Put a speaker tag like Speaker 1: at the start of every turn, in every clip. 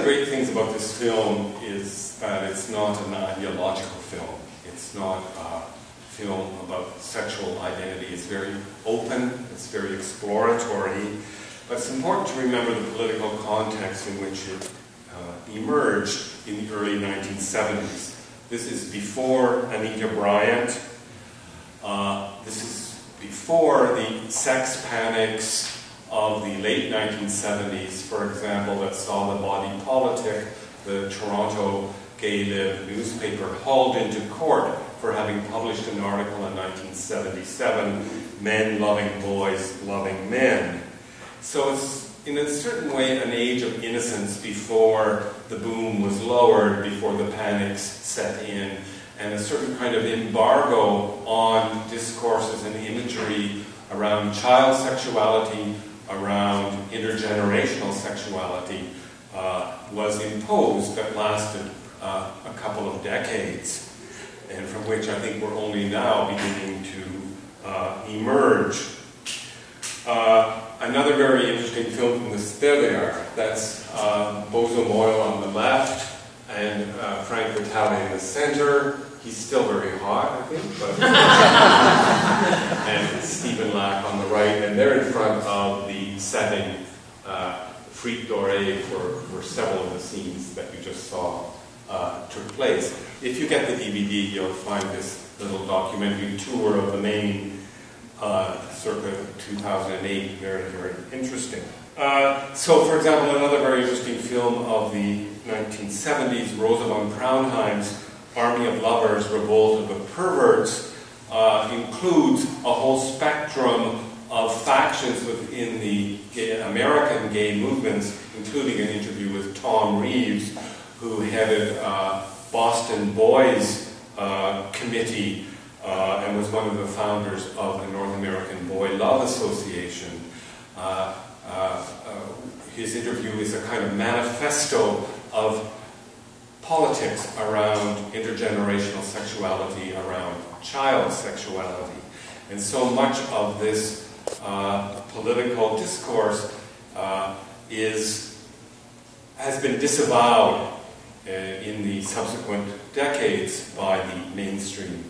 Speaker 1: the great things about this film is that it's not an ideological film. It's not a film about sexual identity. It's very open, it's very exploratory, but it's important to remember the political context in which it emerged in the early 1970s. This is before Anita Bryant. This is before the sex panics of the late 1970s, for example, that saw the Body Politic, the Toronto gay lib newspaper, hauled into court for having published an article in 1977, Men Loving Boys Loving Men. So it's, in a certain way, an age of innocence before the boom was lowered, before the panics set in, and a certain kind of embargo on discourses and imagery around child sexuality, around intergenerational sexuality, was imposed, that lasted a couple of decades, and from which I think we're only now beginning to emerge. Another very interesting film from the Stereo, that's Bozo Moyle on the left, and Frank Vitale in the center. He's still very hot, I think, but and Stephen Lack on the right, and they're in front of the setting Frites Dorées for several of the scenes that you just saw took place. If you get the DVD, you'll find this little documentary tour of the Maine circa 2008, very, very interesting. So, for example, another very interesting film of the 1970s, Rosa von Braunheim's Army of Lovers, Revolt of the Perverts, includes a whole spectrum of factions within the American gay movements, including an interview with Tom Reeves, who headed Boston Boys Committee and was one of the founders of the North American Boy Love Association. His interview is a kind of manifesto of politics around intergenerational sexuality, around child sexuality. And so much of this political discourse has been disavowed in the subsequent decades by the mainstream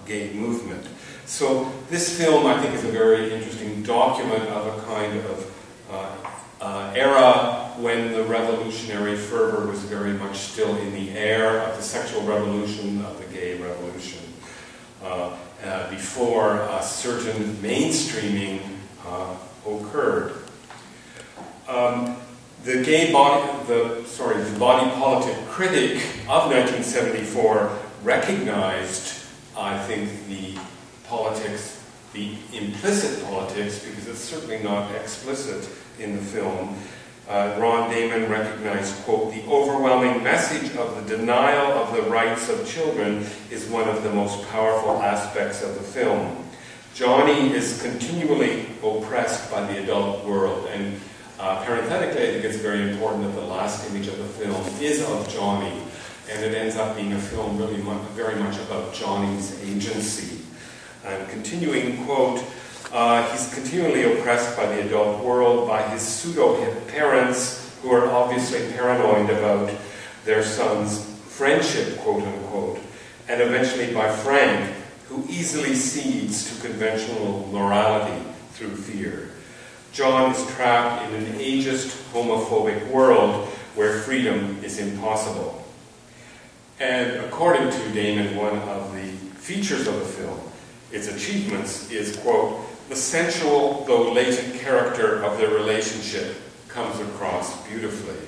Speaker 1: gay movement. So this film, I think, is a very interesting document of a kind of era when the revolutionary fervor was very much still in the air of the sexual revolution, of the gay revolution, before a certain mainstreaming occurred. The body politic critic of 1974 recognized, I think, the politics, the implicit politics, because it's certainly not explicit in the film. Ron Damon recognized, quote, "The overwhelming message of the denial of the rights of children is one of the most powerful aspects of the film. Johnny is continually oppressed by the adult world." And parenthetically, I think it's very important that the last image of the film is of Johnny, and it ends up being a film really very much about Johnny's agency. And continuing, quote, "He's continually oppressed by the adult world, by his pseudo-hip parents, who are obviously paranoid about their son's friendship, quote unquote, and eventually by Frank, who easily cedes to conventional morality through fear. John is trapped in an ageist, homophobic world where freedom is impossible." And according to Damon, one of the features of the film, its achievements, is, quote, "The sensual, though latent character of their relationship comes across beautifully."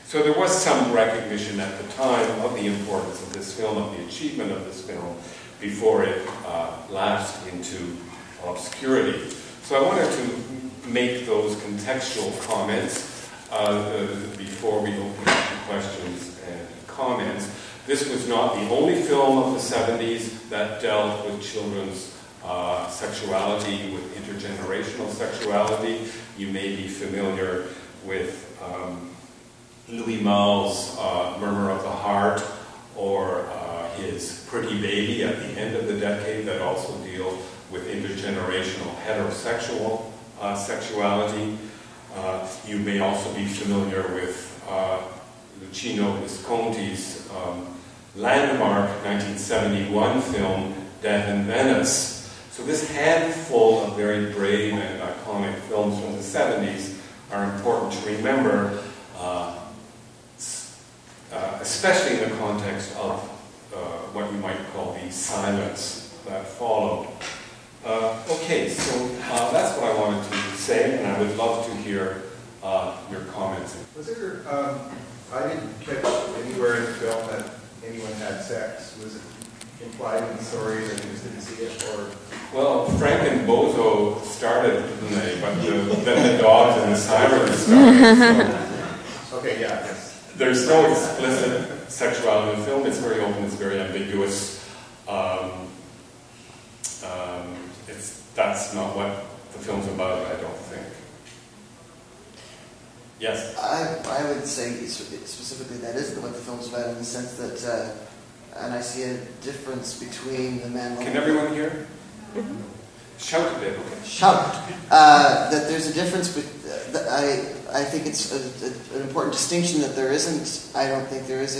Speaker 1: So there was some recognition at the time of the importance of this film, of the achievement of this film, before it lapsed into obscurity. So I wanted to make those contextual comments before we open up to questions and comments. This was not the only film of the 70s that dealt with children's sexuality, with intergenerational sexuality. You may be familiar with Louis Malle's Murmur of the Heart, or his Pretty Baby at the end of the decade, that also deal with intergenerational heterosexual sexuality. You may also be familiar with Luchino Visconti's landmark 1971 film, Death in Venice. So this handful of very brave and iconic films from the 70s are important to remember, especially in the context of what you might call the silence that followed. Okay, so that's what I wanted to say, and I would love to hear your comments.
Speaker 2: Was there, I didn't catch anywhere in the film that anyone had sex. Was it implied in the story that you just didn't see it, or?
Speaker 1: Well, Frank and Bozo started, didn't they? But then the dogs and the sirens started. So.
Speaker 2: Okay, yeah, yes.
Speaker 1: There's no explicit sexuality in the film. It's very open, it's very ambiguous. That's not what the film's about, I don't think. Yes?
Speaker 3: I would say specifically that isn't what the film's about, in the sense that, and I see a difference between the man...
Speaker 1: Can everyone hear? Mm-hmm. Shout a bit, okay.
Speaker 3: Shout! That there's a difference, I think it's an important distinction that there isn't, I don't think there is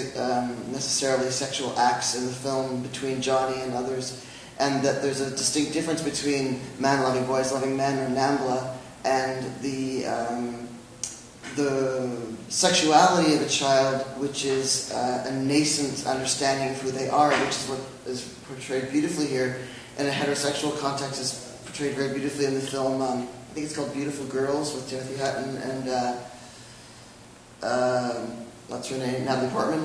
Speaker 3: necessarily sexual acts in the film between Johnny and others, and that there's a distinct difference between man loving boys loving men, or NAMBLA, and the sexuality of a child, which is a nascent understanding of who they are, which is what is portrayed beautifully here, in a heterosexual context is portrayed very beautifully in the film. I think it's called Beautiful Girls, with Timothy Hutton and what's her name, Natalie Portman.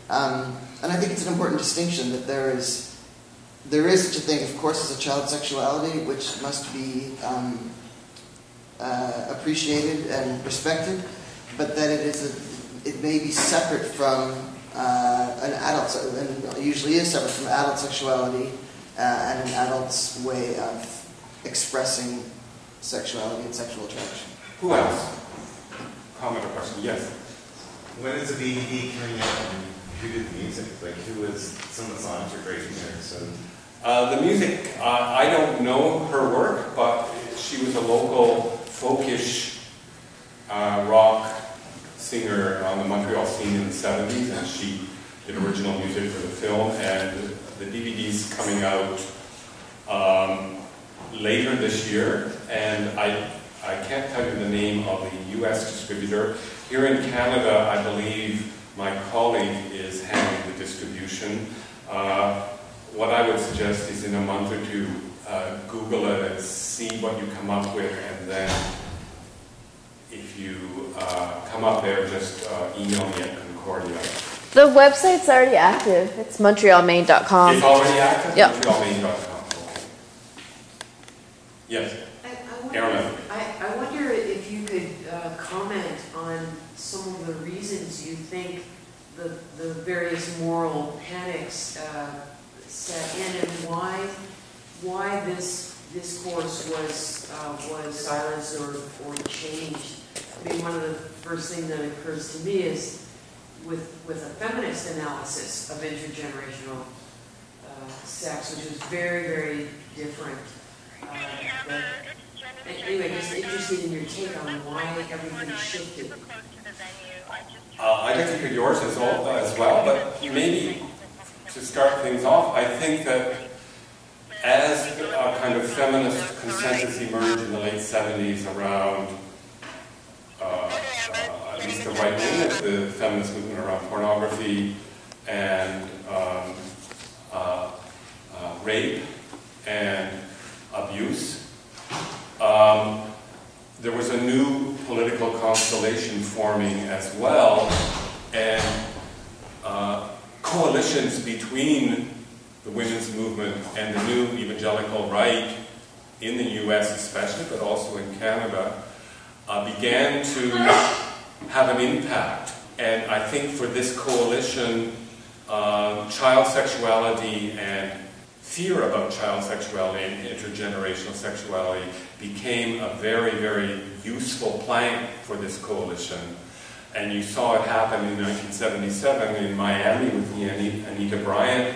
Speaker 3: And I think it's an important distinction that there is such a thing, of course, as a child's sexuality, which must be appreciated and respected, but that it may be separate from an adult, and usually is separate from adult sexuality and an adult's way of expressing sexuality and sexual attraction.
Speaker 1: Who else? Comment or question? Yes.
Speaker 4: When is the DVD coming out, and who did the music? Like, who was, some of the songs are great in there, so...
Speaker 1: The music, I don't know her work, but she was a local folkish rock singer on the Montreal scene in the 70s, and she did original music for the film, and the DVD's coming out later this year, and I can't tell you the name of the US distributor. Here in Canada, I believe my colleague is handling the distribution. What I would suggest is in a month or two, Google it and see what you come up with, and then if you come up there, just email me at Concordia.
Speaker 5: The website's already active. It's montrealmaine.com.
Speaker 1: It's already active?
Speaker 5: Yep.
Speaker 1: Montrealmaine.com. Okay. Yes?
Speaker 6: I wonder if you could comment on some of the reasons you think the various moral panics set in, and why this discourse was silenced or changed. I mean, one of the first things that occurs to me is with a feminist analysis of intergenerational sex, which was very, very different. But anyway, just interested in your take on why everything shifted.
Speaker 1: I can think of yours as well, but maybe to start things off, I think that as a kind of feminist consensus emerged in the late 70s around at least the right wing of the feminist movement around pornography and rape and abuse, there was a new political constellation forming as well, and coalitions between the women's movement and the new evangelical right in the US especially, but also in Canada, began to have an impact. And I think for this coalition, child sexuality and fear about child sexuality and intergenerational sexuality became a very, very useful plank for this coalition. And you saw it happen in 1977 in Miami with the Anita Bryant